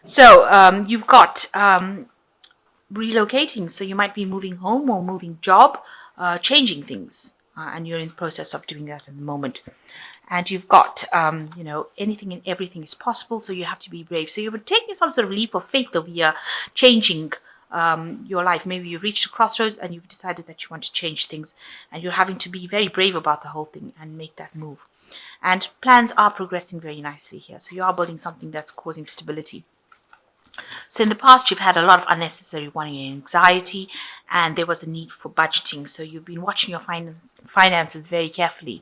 So you've got relocating. So you might be moving home or moving job, changing things, and you're in the process of doing that at the moment. And you've got, anything and everything is possible. So you have to be brave. So you're taking some sort of leap of faith over here, changing your life. Maybe you've reached a crossroads and you've decided that you want to change things, and you're having to be very brave about the whole thing and make that move. And plans are progressing very nicely here. So you are building something that's causing stability. So in the past, you've had a lot of unnecessary worry and anxiety, and there was a need for budgeting. So you've been watching your finances very carefully.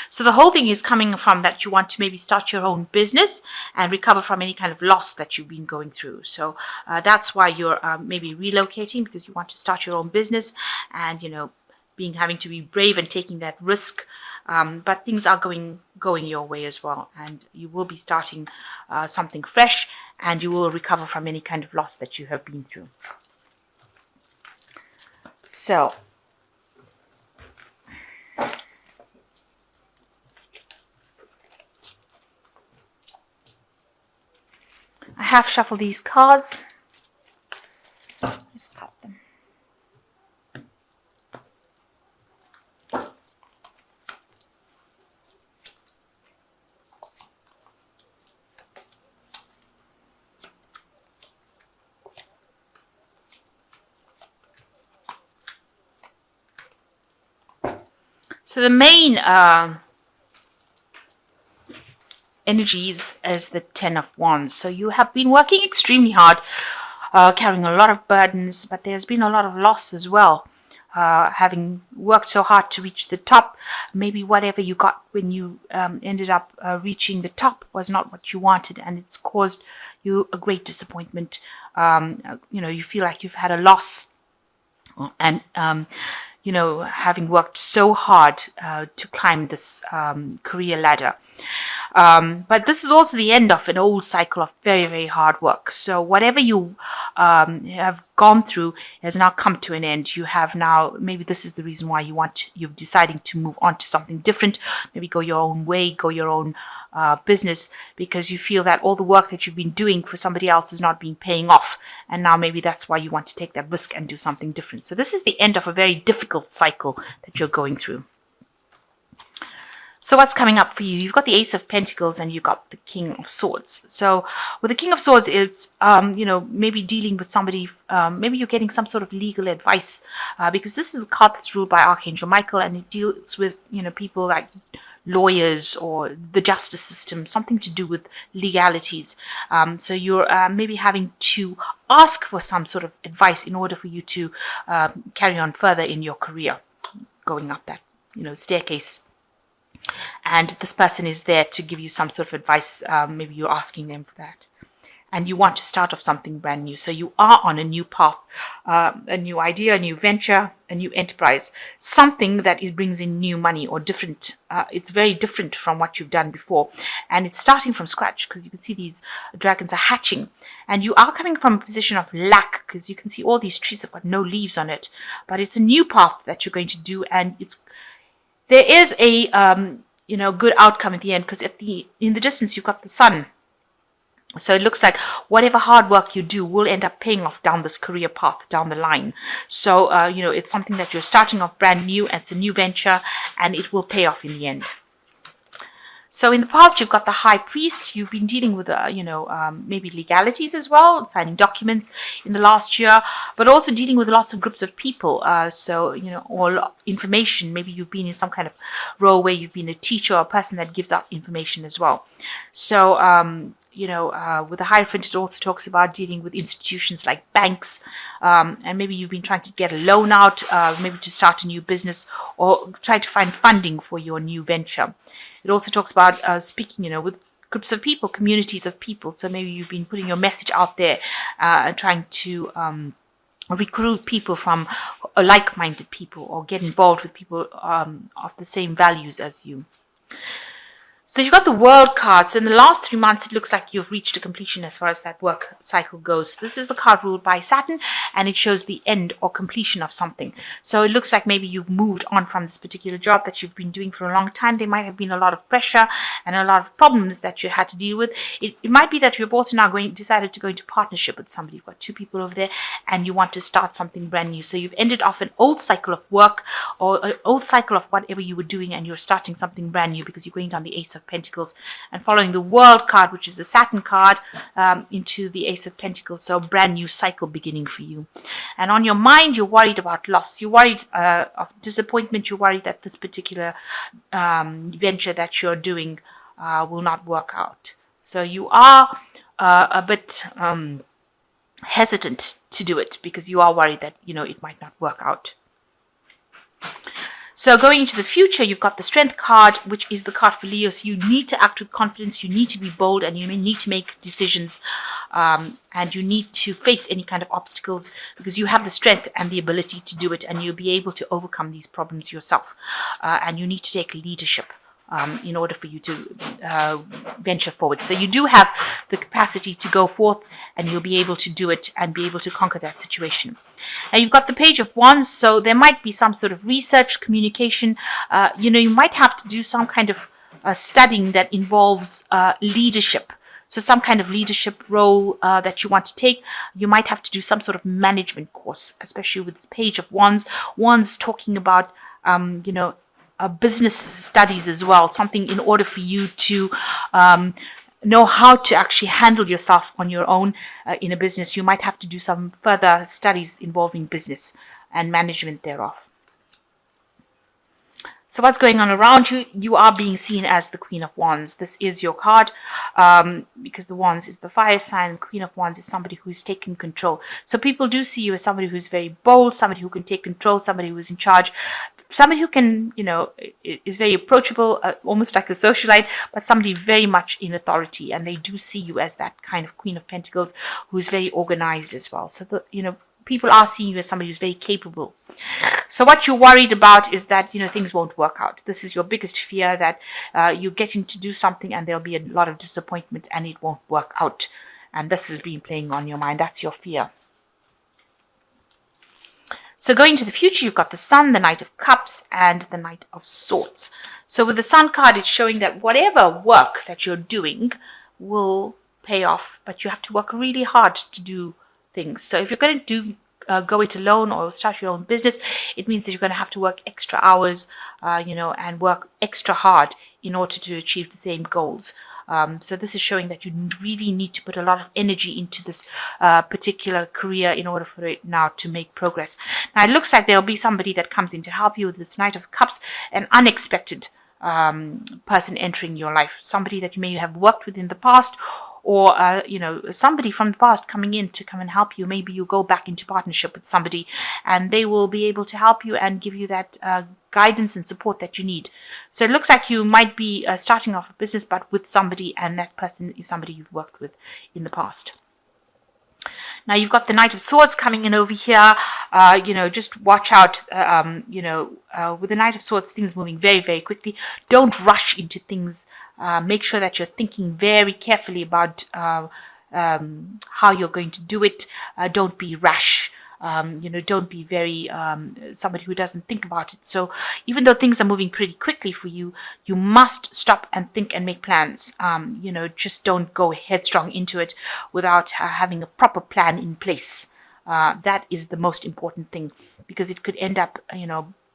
So the whole thing is coming from that you want to maybe start your own business and recover from any kind of loss that you've been going through. So that's why you're maybe relocating, because you want to start your own business, and being having to be brave and taking that risk. But things are going your way as well, and you will be starting something fresh, and you will recover from any kind of loss that you have been through. So I have shuffled these cards. Just cut them. So the main energies is the Ten of Wands. So you have been working extremely hard, carrying a lot of burdens, but there's been a lot of loss as well. Having worked so hard to reach the top, maybe whatever you got when you ended up reaching the top was not what you wanted, and it's caused you a great disappointment. You feel like you've had a loss, and having worked so hard to climb this career ladder. But this is also the end of an old cycle of very, very hard work. So whatever you have gone through has now come to an end. You have now, maybe this is the reason why you've decided to move on to something different, maybe go your own way, go your own business, because you feel that all the work that you've been doing for somebody else is not being paying off. And now maybe that's why you want to take that risk and do something different. So this is the end of a very difficult cycle that you're going through. So what's coming up for you? You've got the Ace of Pentacles and you've got the King of Swords. So with the King of Swords, it's, maybe dealing with somebody, maybe you're getting some sort of legal advice, because this is a card that's ruled by Archangel Michael, and it deals with, people like lawyers or the justice system, something to do with legalities. So you're maybe having to ask for some sort of advice in order for you to carry on further in your career, going up that, staircase. And this person is there to give you some sort of advice. Maybe you're asking them for that. And you want to start off something brand new. So you are on a new path, a new idea, a new venture, a new enterprise, something that brings in new money or different. It's very different from what you've done before. And it's starting from scratch, because you can see these dragons are hatching. And you are coming from a position of lack, because you can see all these trees have got no leaves on it. But it's a new path that you're going to do, and there is a good outcome at the end, because in the distance you've got the sun. So it looks like whatever hard work you do will end up paying off down this career path down the line. So it's something that you're starting off brand new. It's a new venture, and it will pay off in the end. So in the past, you've got the High Priest. You've been dealing with, maybe legalities as well, signing documents in the last year, but also dealing with lots of groups of people. All information. Maybe you've been in some kind of role where you've been a teacher or a person that gives out information as well. So, with the Hierophant, it also talks about dealing with institutions like banks, and maybe you've been trying to get a loan out, maybe to start a new business or try to find funding for your new venture. It also talks about speaking, with groups of people, communities of people. So maybe you've been putting your message out there and trying to recruit people from like-minded people, or get involved with people of the same values as you. So you've got the world card. So in the last 3 months, it looks like you've reached a completion as far as that work cycle goes. This is a card ruled by Saturn, and it shows the end or completion of something. So it looks like maybe you've moved on from this particular job that you've been doing for a long time. There might have been a lot of pressure and a lot of problems that you had to deal with. It might be that you've also now decided to go into partnership with somebody. You've got 2 people over there, and you want to start something brand new. So you've ended off an old cycle of work or an old cycle of whatever you were doing, and you're starting something brand new because you're going down the Ace of Pentacles and following the World card, which is the Saturn card, into the Ace of Pentacles. So a brand new cycle beginning for you. And on your mind, you're worried about loss. You're worried of disappointment. You're worried that this particular venture that you're doing will not work out. So you are a bit hesitant to do it because you are worried that, it might not work out. So going into the future, you've got the Strength card, which is the card for Leo. So you need to act with confidence, you need to be bold, and you need to make decisions, and you need to face any kind of obstacles because you have the strength and the ability to do it, and you'll be able to overcome these problems yourself. And you need to take leadership in order for you to venture forward. So you do have the capacity to go forth, and you'll be able to do it and be able to conquer that situation. Now you've got the Page of Wands, so there might be some sort of research, communication. You might have to do some kind of studying that involves leadership. So some kind of leadership role that you want to take. You might have to do some sort of management course, especially with this Page of Wands. Wands talking about, business studies as well, something in order for you to know how to actually handle yourself on your own in a business. You might have to do some further studies involving business and management thereof. So what's going on around you? You are being seen as the Queen of Wands. This is your card because the Wands is the fire sign. Queen of Wands is somebody who's taking control. So people do see you as somebody who's very bold, somebody who can take control, somebody who is in charge, somebody who can, is very approachable, almost like a socialite, but somebody very much in authority. And they do see you as that kind of Queen of Pentacles who's very organized as well. So, people are seeing you as somebody who's very capable. So what you're worried about is that, things won't work out. This is your biggest fear, that you're getting to do something and there'll be a lot of disappointment and it won't work out. And this has been playing on your mind. That's your fear. So going to the future, you've got the Sun, the Knight of Cups, and the Knight of Swords. So with the Sun card, it's showing that whatever work that you're doing will pay off, but you have to work really hard to do things. So if you're going to go it alone or start your own business, it means that you're going to have to work extra hours, and work extra hard in order to achieve the same goals. So this is showing that you really need to put a lot of energy into this particular career in order for it now to make progress. Now it looks like there'll be somebody that comes in to help you with this Knight of Cups, an unexpected person entering your life, somebody that you may have worked with in the past, or somebody from the past coming in to come and help you. Maybe you go back into partnership with somebody and they will be able to help you and give you that guidance and support that you need. So it looks like you might be starting off a business, but with somebody, and that person is somebody you've worked with in the past. Now you've got the Knight of Swords coming in over here. Just watch out. With the Knight of Swords, things moving very, very quickly. Don't rush into things. Make sure that you're thinking very carefully about how you're going to do it. Don't be rash. Don't be very somebody who doesn't think about it. So even though things are moving pretty quickly for you, you must stop and think and make plans. Just don't go headstrong into it without having a proper plan in place. That is the most important thing, because it could end up,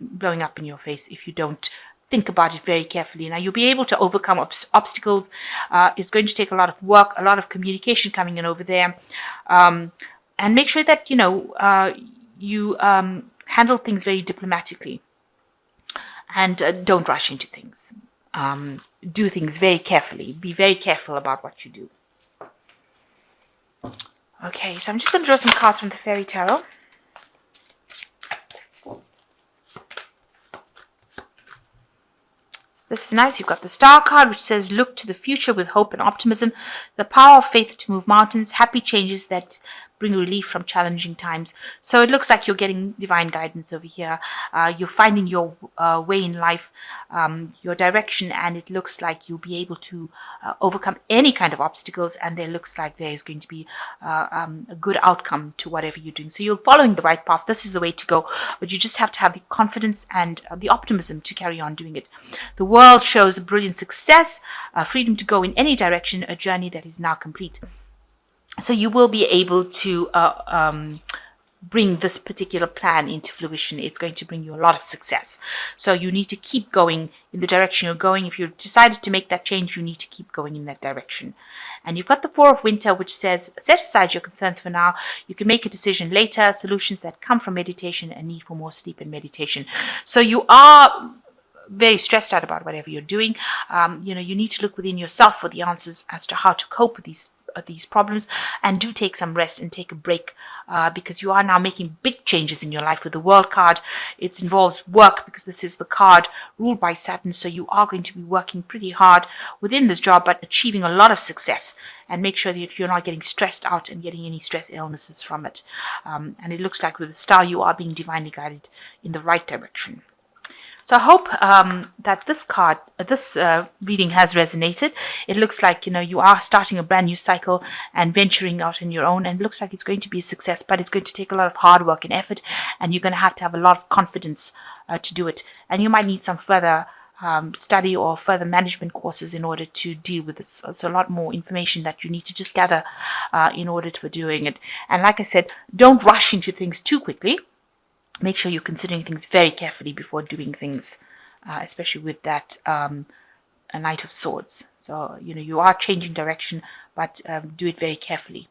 blowing up in your face if you don't think about it very carefully. Now you'll be able to overcome obstacles. It's going to take a lot of work, a lot of communication coming in over there. And make sure that, you handle things very diplomatically. And don't rush into things. Do things very carefully. Be very careful about what you do. Okay, so I'm just going to draw some cards from the Fairy Tarot. This is nice. You've got the Star card, which says, look to the future with hope and optimism. The power of faith to move mountains. Happy changes that bring relief from challenging times. So it looks like you're getting divine guidance over here. You're finding your way in life, your direction, and it looks like you'll be able to overcome any kind of obstacles, and there looks like there is going to be a good outcome to whatever you're doing. So you're following the right path. This is the way to go, but you just have to have the confidence and the optimism to carry on doing it. The world shows a brilliant success, freedom to go in any direction, a journey that is now complete. So you will be able to bring this particular plan into fruition. It's going to bring you a lot of success. So you need to keep going in the direction you're going. If you've decided to make that change, you need to keep going in that direction. And you've got the Four of Winter, which says, set aside your concerns for now. You can make a decision later, solutions that come from meditation and need for more sleep and meditation. So you are very stressed out about whatever you're doing. You need to look within yourself for the answers as to how to cope with these problems, and do take some rest and take a break, because you are now making big changes in your life with the World card. It involves work because this is the card ruled by Saturn, so you are going to be working pretty hard within this job, but achieving a lot of success. And make sure that you're not getting stressed out and getting any stress illnesses from it. And it looks like with the star, you are being divinely guided in the right direction. So I hope that this reading has resonated. It looks like, you are starting a brand new cycle and venturing out on your own, and it looks like it's going to be a success, but it's going to take a lot of hard work and effort, and you're going to have a lot of confidence to do it. And you might need some further study or further management courses in order to deal with this. So a lot more information that you need to just gather in order for doing it. And like I said, don't rush into things too quickly. Make sure you're considering things very carefully before doing things, especially with that a Knight of Swords. So, you are changing direction, but do it very carefully.